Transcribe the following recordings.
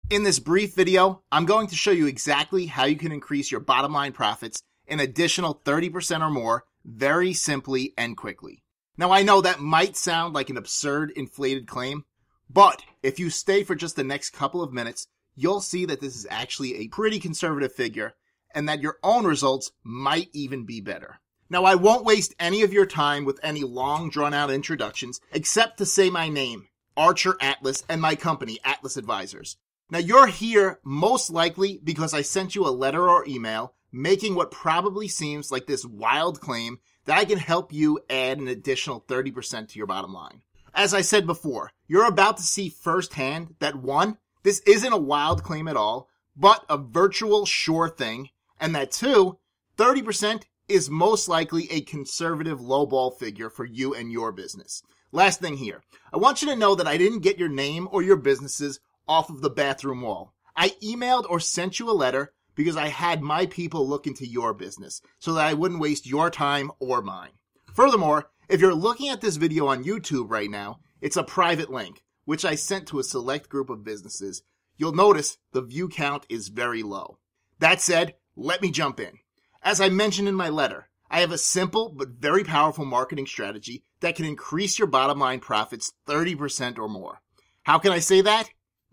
In this brief video, I'm going to show you exactly how you can increase your bottom line profits an additional 30% or more very simply and quickly. Now I know that might sound like an absurd inflated claim, but if you stay for just the next couple of minutes, you'll see that this is actually a pretty conservative figure and that your own results might even be better. Now I won't waste any of your time with any long drawn out introductions except to say my name, Archer Atlas, and my company, Atlas Advisors. Now you're here most likely because I sent you a letter or email making what probably seems like this wild claim that I can help you add an additional 30% to your bottom line. As I said before, you're about to see firsthand that 1, this isn't a wild claim at all, but a virtual sure thing, and that 2, 30% is most likely a conservative lowball figure for you and your business. Last thing here, I want you to know that I didn't get your name or your businesses off of the bathroom wall. I emailed or sent you a letter because I had my people look into your business so that I wouldn't waste your time or mine. Furthermore, if you're looking at this video on YouTube right now, it's a private link, which I sent to a select group of businesses. You'll notice the view count is very low. That said, let me jump in. As I mentioned in my letter, I have a simple but very powerful marketing strategy that can increase your bottom line profits 30% or more. How can I say that?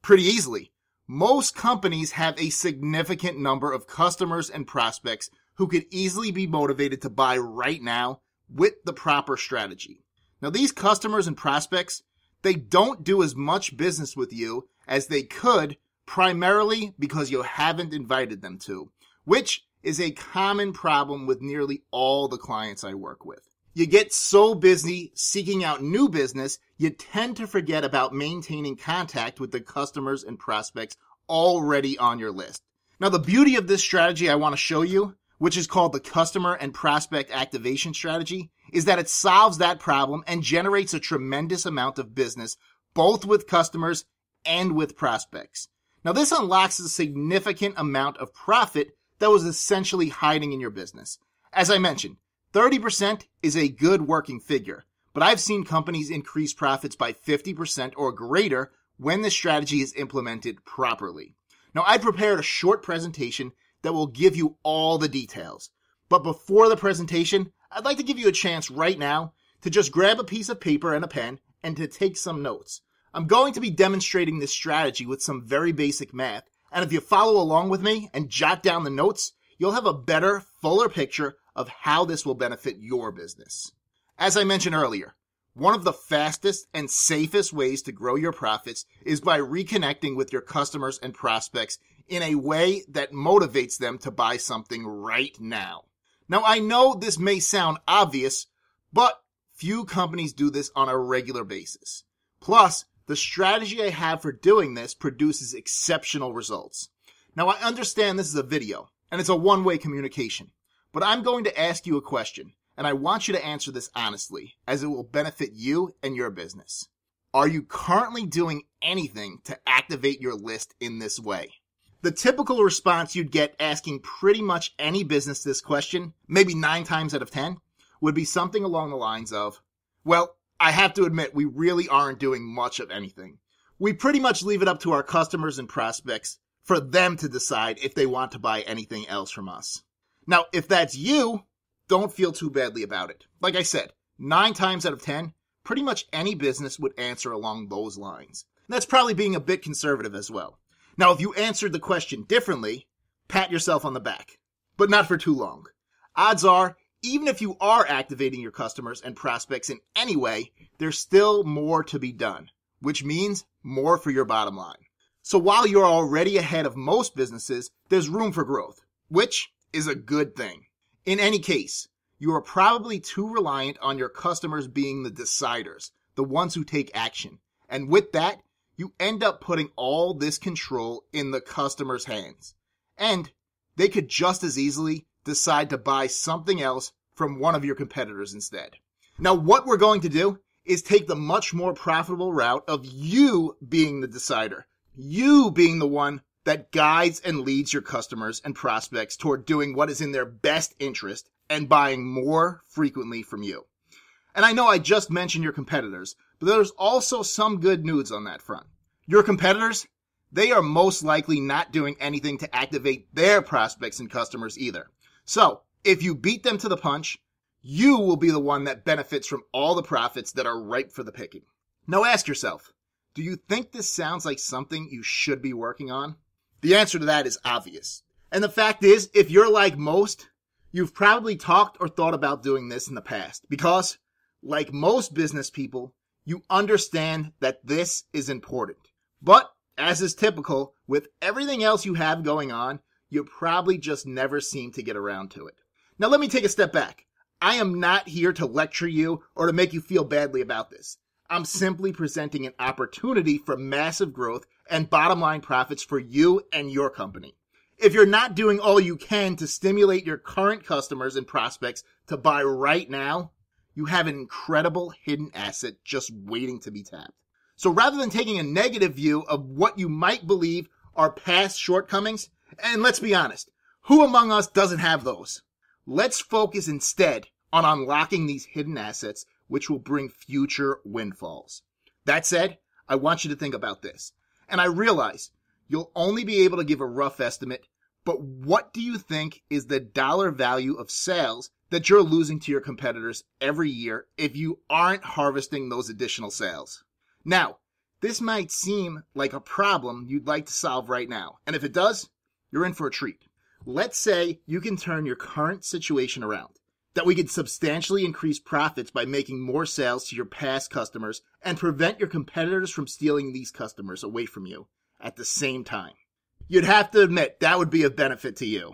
Pretty easily. Most companies have a significant number of customers and prospects who could easily be motivated to buy right now with the proper strategy. Now these customers and prospects, they don't do as much business with you as they could, primarily because you haven't invited them to, which is a common problem with nearly all the clients I work with. You get so busy seeking out new business, you tend to forget about maintaining contact with the customers and prospects already on your list. Now, the beauty of this strategy I want to show you, which is called the customer and prospect activation strategy, is that it solves that problem and generates a tremendous amount of business, both with customers and with prospects. Now, this unlocks a significant amount of profit that was essentially hiding in your business. As I mentioned, 30% is a good working figure, but I've seen companies increase profits by 50% or greater when the strategy is implemented properly. Now, I prepared a short presentation that will give you all the details. But before the presentation, I'd like to give you a chance right now to just grab a piece of paper and a pen and to take some notes. I'm going to be demonstrating this strategy with some very basic math, and if you follow along with me and jot down the notes, you'll have a better, fuller picture of how this will benefit your business. As I mentioned earlier, one of the fastest and safest ways to grow your profits is by reconnecting with your customers and prospects in a way that motivates them to buy something right now. Now, I know this may sound obvious, but few companies do this on a regular basis. Plus, the strategy I have for doing this produces exceptional results. Now, I understand this is a video, and it's a one-way communication. But I'm going to ask you a question, and I want you to answer this honestly, as it will benefit you and your business. Are you currently doing anything to activate your list in this way? The typical response you'd get asking pretty much any business this question, maybe 9 times out of 10, would be something along the lines of, well, I have to admit we really aren't doing much of anything. We pretty much leave it up to our customers and prospects for them to decide if they want to buy anything else from us. Now, if that's you, don't feel too badly about it. Like I said, 9 times out of 10, pretty much any business would answer along those lines. That's probably being a bit conservative as well. Now, if you answered the question differently, pat yourself on the back, but not for too long. Odds are, even if you are activating your customers and prospects in any way, there's still more to be done, which means more for your bottom line. So while you're already ahead of most businesses, there's room for growth, which is a good thing. In any case, you are probably too reliant on your customers being the deciders, the ones who take action. And with that, you end up putting all this control in the customer's hands. And they could just as easily decide to buy something else from one of your competitors instead. Now, what we're going to do is take the much more profitable route of you being the decider, you being the one that guides and leads your customers and prospects toward doing what is in their best interest and buying more frequently from you. And I know I just mentioned your competitors, but there's also some good news on that front. Your competitors, they are most likely not doing anything to activate their prospects and customers either. So, if you beat them to the punch, you will be the one that benefits from all the profits that are ripe for the picking. Now ask yourself, do you think this sounds like something you should be working on? The answer to that is obvious. And the fact is, if you're like most, you've probably talked or thought about doing this in the past because, like most business people, you understand that this is important. But, as is typical, with everything else you have going on, you probably just never seem to get around to it. Now let me take a step back. I am not here to lecture you or to make you feel badly about this. I'm simply presenting an opportunity for massive growth and bottom line profits for you and your company. If you're not doing all you can to stimulate your current customers and prospects to buy right now, you have an incredible hidden asset just waiting to be tapped. So rather than taking a negative view of what you might believe are past shortcomings, and let's be honest, who among us doesn't have those? Let's focus instead on unlocking these hidden assets, which will bring future windfalls. That said, I want you to think about this. And I realize you'll only be able to give a rough estimate, but what do you think is the dollar value of sales that you're losing to your competitors every year if you aren't harvesting those additional sales? Now, this might seem like a problem you'd like to solve right now. And if it does, you're in for a treat. Let's say you can turn your current situation around, that we could substantially increase profits by making more sales to your past customers and prevent your competitors from stealing these customers away from you at the same time. You'd have to admit that would be a benefit to you.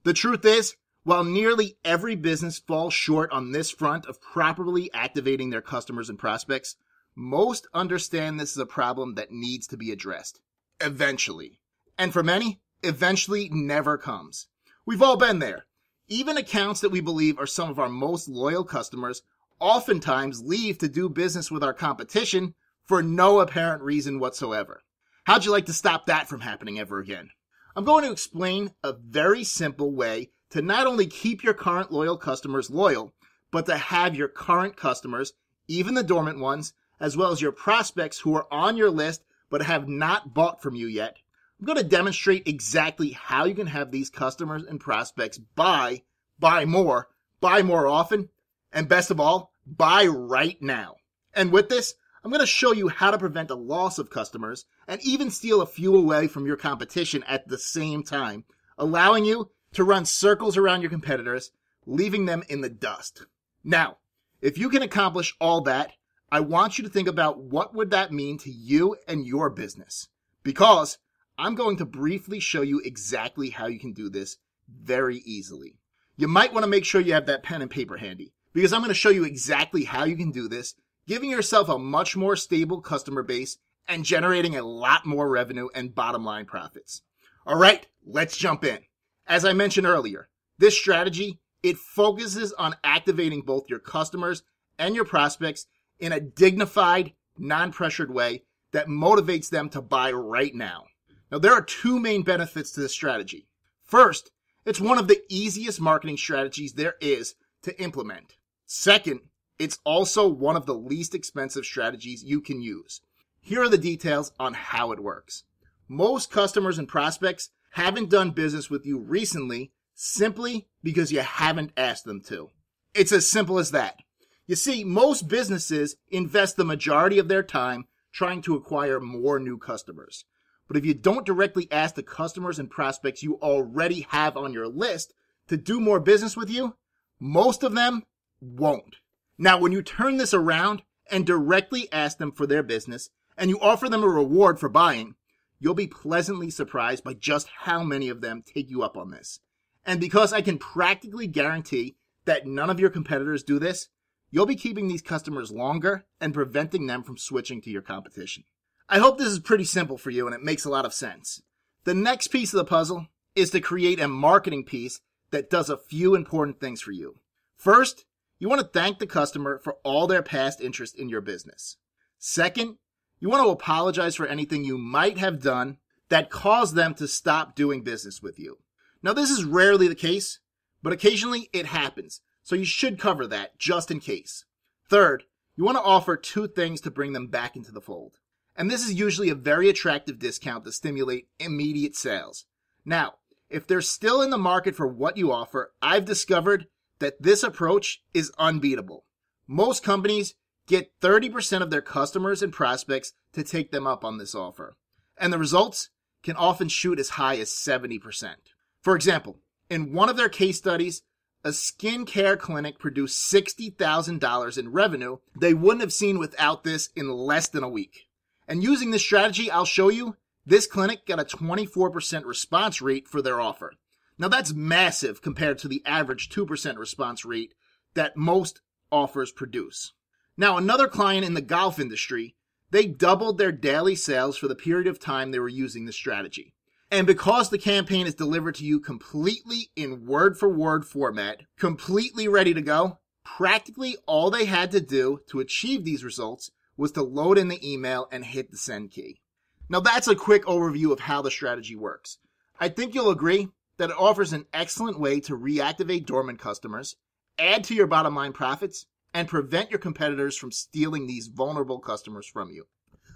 The truth is, while nearly every business falls short on this front of properly activating their customers and prospects, most understand this is a problem that needs to be addressed. Eventually. And for many, eventually never comes. We've all been there. Even accounts that we believe are some of our most loyal customers oftentimes leave to do business with our competition for no apparent reason whatsoever. How'd you like to stop that from happening ever again? I'm going to explain a very simple way to not only keep your current loyal customers loyal, but to have your current customers, even the dormant ones, as well as your prospects who are on your list but have not bought from you yet, I'm going to demonstrate exactly how you can have these customers and prospects buy more often, and best of all, buy right now. And with this, I'm going to show you how to prevent a loss of customers and even steal a few away from your competition at the same time, allowing you to run circles around your competitors, leaving them in the dust. Now, if you can accomplish all that, I want you to think about what would that mean to you and your business, because I'm going to briefly show you exactly how you can do this very easily. You might want to make sure you have that pen and paper handy, because I'm going to show you exactly how you can do this, giving yourself a much more stable customer base and generating a lot more revenue and bottom line profits. All right, let's jump in. As I mentioned earlier, this strategy, it focuses on activating both your customers and your prospects in a dignified, non-pressured way that motivates them to buy right now. Now, there are two main benefits to this strategy. First, it's one of the easiest marketing strategies there is to implement. Second, it's also one of the least expensive strategies you can use. Here are the details on how it works. Most customers and prospects haven't done business with you recently simply because you haven't asked them to. It's as simple as that. You see, most businesses invest the majority of their time trying to acquire more new customers. But if you don't directly ask the customers and prospects you already have on your list to do more business with you, most of them won't. Now, when you turn this around and directly ask them for their business and you offer them a reward for buying, you'll be pleasantly surprised by just how many of them take you up on this. And because I can practically guarantee that none of your competitors do this, you'll be keeping these customers longer and preventing them from switching to your competition. I hope this is pretty simple for you and it makes a lot of sense. The next piece of the puzzle is to create a marketing piece that does a few important things for you. First, you want to thank the customer for all their past interest in your business. Second, you want to apologize for anything you might have done that caused them to stop doing business with you. Now, this is rarely the case, but occasionally it happens, so you should cover that just in case. Third, you want to offer two things to bring them back into the fold. And this is usually a very attractive discount to stimulate immediate sales. Now, if they're still in the market for what you offer, I've discovered that this approach is unbeatable. Most companies get 30% of their customers and prospects to take them up on this offer. And the results can often shoot as high as 70%. For example, in one of their case studies, a skincare clinic produced $60,000 in revenue they wouldn't have seen without this in less than a week. And using this strategy I'll show you, this clinic got a 24% response rate for their offer. Now that's massive compared to the average 2% response rate that most offers produce. Now another client in the golf industry, they doubled their daily sales for the period of time they were using this strategy. And because the campaign is delivered to you completely in word-for-word format, completely ready to go, practically all they had to do to achieve these results was to load in the email and hit the send key. Now that's a quick overview of how the strategy works. I think you'll agree that it offers an excellent way to reactivate dormant customers, add to your bottom line profits, and prevent your competitors from stealing these vulnerable customers from you.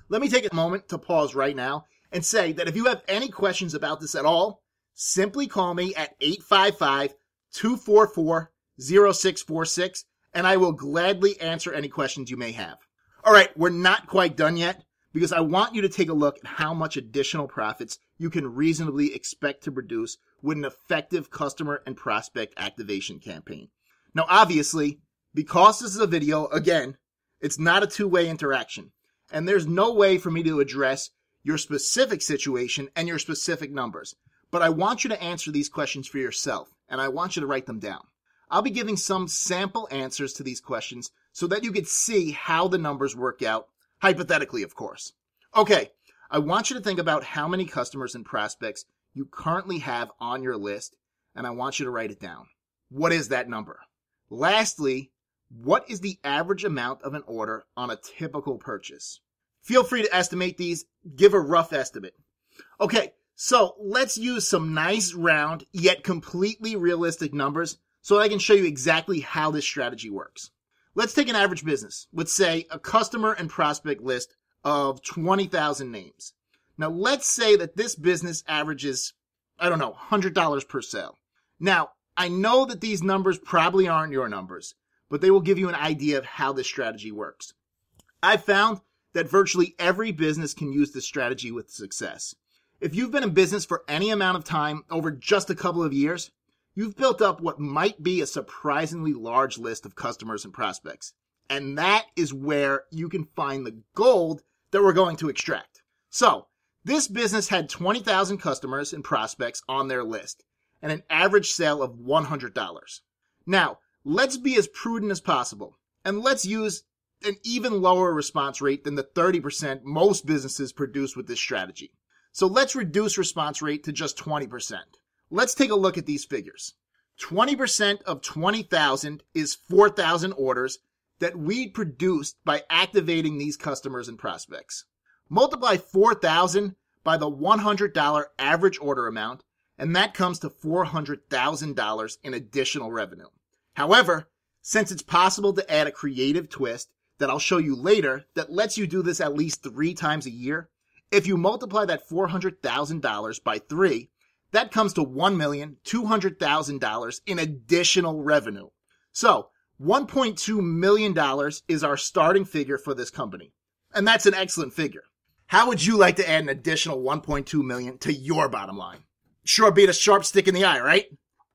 Let me take a moment to pause right now and say that if you have any questions about this at all, simply call me at 855-244-0646 and I will gladly answer any questions you may have. All right, we're not quite done yet because I want you to take a look at how much additional profits you can reasonably expect to produce with an effective customer and prospect activation campaign. Now, obviously, because this is a video, again, it's not a two-way interaction, and there's no way for me to address your specific situation and your specific numbers. But I want you to answer these questions for yourself, and I want you to write them down. I'll be giving some sample answers to these questions so that you can see how the numbers work out, hypothetically, of course. Okay, I want you to think about how many customers and prospects you currently have on your list, and I want you to write it down. What is that number? Lastly, what is the average amount of an order on a typical purchase? Feel free to estimate these. Give a rough estimate. Okay, so let's use some nice round yet completely realistic numbers so I can show you exactly how this strategy works. Let's take an average business with, say, a customer and prospect list of 20,000 names. Now, let's say that this business averages, $100 per sale. Now, I know that these numbers probably aren't your numbers, but they will give you an idea of how this strategy works. I've found that virtually every business can use this strategy with success. If you've been in business for any amount of time over just a couple of years, you've built up what might be a surprisingly large list of customers and prospects. And that is where you can find the gold that we're going to extract. So, this business had 20,000 customers and prospects on their list and an average sale of $100. Now, let's be as prudent as possible and let's use an even lower response rate than the 30% most businesses produce with this strategy. So let's reduce response rate to just 20%. Let's take a look at these figures. 20% of 20,000 is 4,000 orders that we produced by activating these customers and prospects. Multiply 4,000 by the $100 average order amount, and that comes to $400,000 in additional revenue. However, since it's possible to add a creative twist that I'll show you later that lets you do this at least 3 times a year, if you multiply that $400,000 by 3, that comes to $1,200,000 in additional revenue. So, $1.2 million is our starting figure for this company. And that's an excellent figure. How would you like to add an additional $1.2 million to your bottom line? Sure beat a sharp stick in the eye, right?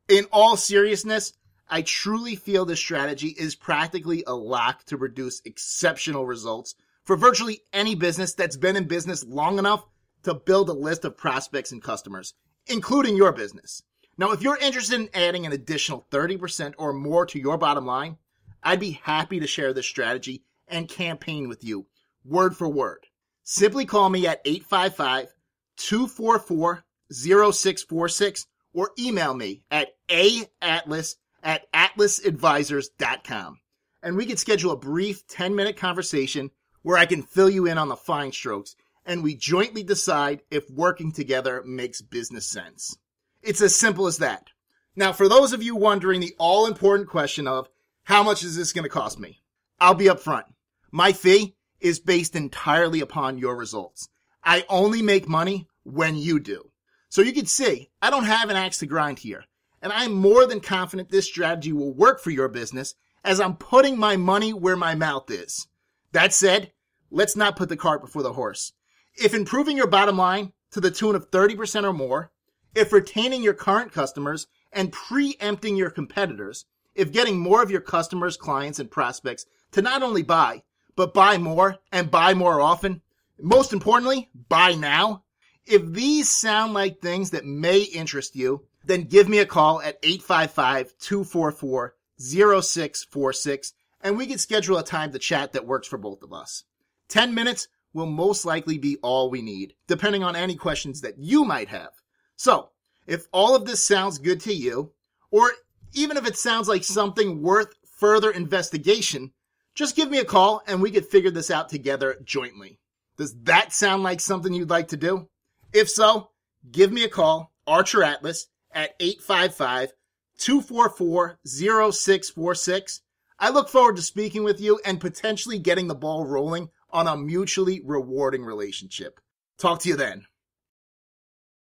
In all seriousness, I truly feel this strategy is practically a lock to produce exceptional results for virtually any business that's been in business long enough to build a list of prospects and customers, including your business. Now, if you're interested in adding an additional 30% or more to your bottom line, I'd be happy to share this strategy and campaign with you, word for word. Simply call me at 855-244-0646 or email me at aatlas@atlasadvisors.com. And we can schedule a brief 10-minute conversation where I can fill you in on the fine strokes and we jointly decide if working together makes business sense. It's as simple as that. Now, for those of you wondering the all-important question of how much is this going to cost me, I'll be upfront. My fee is based entirely upon your results. I only make money when you do. So you can see, I don't have an axe to grind here, and I'm more than confident this strategy will work for your business as I'm putting my money where my mouth is. That said, let's not put the cart before the horse. If improving your bottom line to the tune of 30% or more, if retaining your current customers and preempting your competitors, if getting more of your customers, clients, and prospects to not only buy, but buy more and buy more often, most importantly, buy now. If these sound like things that may interest you, then give me a call at 855-244-0646 and we can schedule a time to chat that works for both of us. 10 minutes will most likely be all we need, depending on any questions that you might have. So, if all of this sounds good to you, or even if it sounds like something worth further investigation, just give me a call and we could figure this out together jointly. Does that sound like something you'd like to do? If so, give me a call, Archer Atlas, at 855-244-0646. I look forward to speaking with you and potentially getting the ball rolling on a mutually rewarding relationship. Talk to you then.